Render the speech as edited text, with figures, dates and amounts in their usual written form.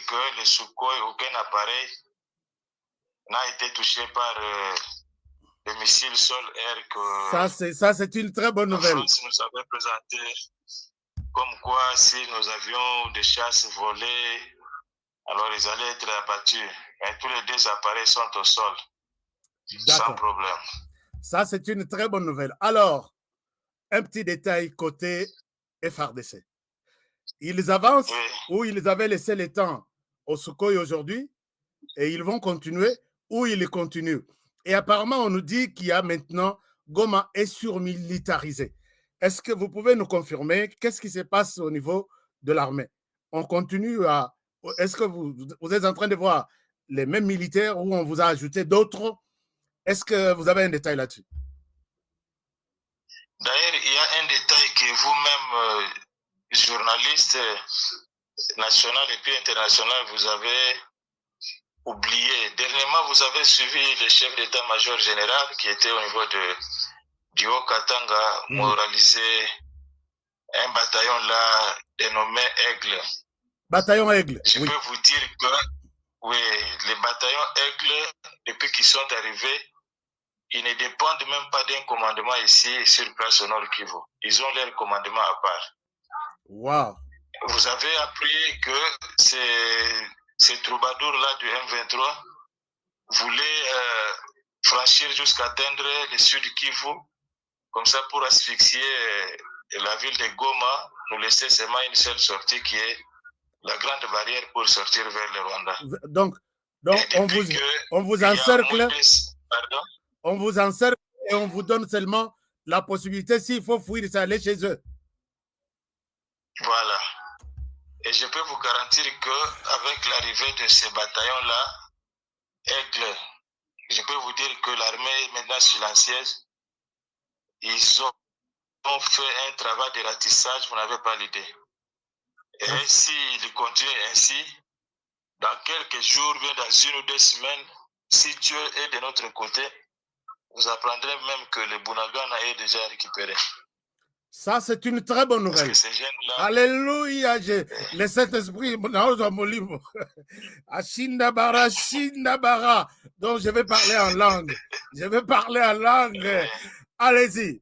que les Sukhoi, aucun appareil n'a été touché par les missiles sol-air que ça, c'est une très bonne nouvelle. La France nous avait présenté, comme quoi si nos avions de chasse volaient, alors ils allaient être abattus. Mais tous les deux appareils sont au sol, sans problème. Ça, c'est une très bonne nouvelle. Alors, un petit détail côté FRDC. Ils avancent où ils avaient laissé le temps au Sukhoi aujourd'hui et ils vont continuer où ils continuent. Et apparemment, on nous dit qu'il y a maintenant, Goma est surmilitarisé. Est-ce que vous pouvez nous confirmer qu'est-ce qui se passe au niveau de l'armée? On continue à... Est-ce que vous êtes en train de voir les mêmes militaires ou on vous a ajouté d'autres? Est-ce que vous avez un détail là-dessus? D'ailleurs, il y a un détail que vous-même, journaliste national et puis international, vous avez oublié. Dernièrement, vous avez suivi le chef d'état-major général qui était au niveau du Haut-Katanga, moralisé un bataillon là dénommé Aigle. Bataillon Aigle. Je peux vous dire que oui, les bataillons Aigle, depuis qu'ils sont arrivés, ils ne dépendent même pas d'un commandement ici sur place au Nord Kivu. Ils ont leur commandement à part. Wow. Vous avez appris que ces troubadours-là du M23 voulaient franchir jusqu'à atteindre le sud Kivu, comme ça pour asphyxier la ville de Goma, nous laisser seulement une seule sortie qui est la grande barrière pour sortir vers le Rwanda. Donc on vous encercle. Pardon? On vous encercle et on vous donne seulement la possibilité, s'il faut fuir, d'aller chez eux. Voilà. Et je peux vous garantir qu'avec l'arrivée de ces bataillons-là, Aigle, je peux vous dire que l'armée est maintenant silencieuse. Ils ont fait un travail de ratissage, vous n'avez pas l'idée. Et s'ils continuent ainsi, dans quelques jours, bien dans 1 ou 2 semaines, si Dieu est de notre côté, vous apprendrez même que le Bunagana est déjà récupéré. Ça, c'est une très bonne nouvelle. Alléluia. Le Saint-Esprit, Ashindabara, donc je vais parler en langue. Je vais parler en langue. Allez-y.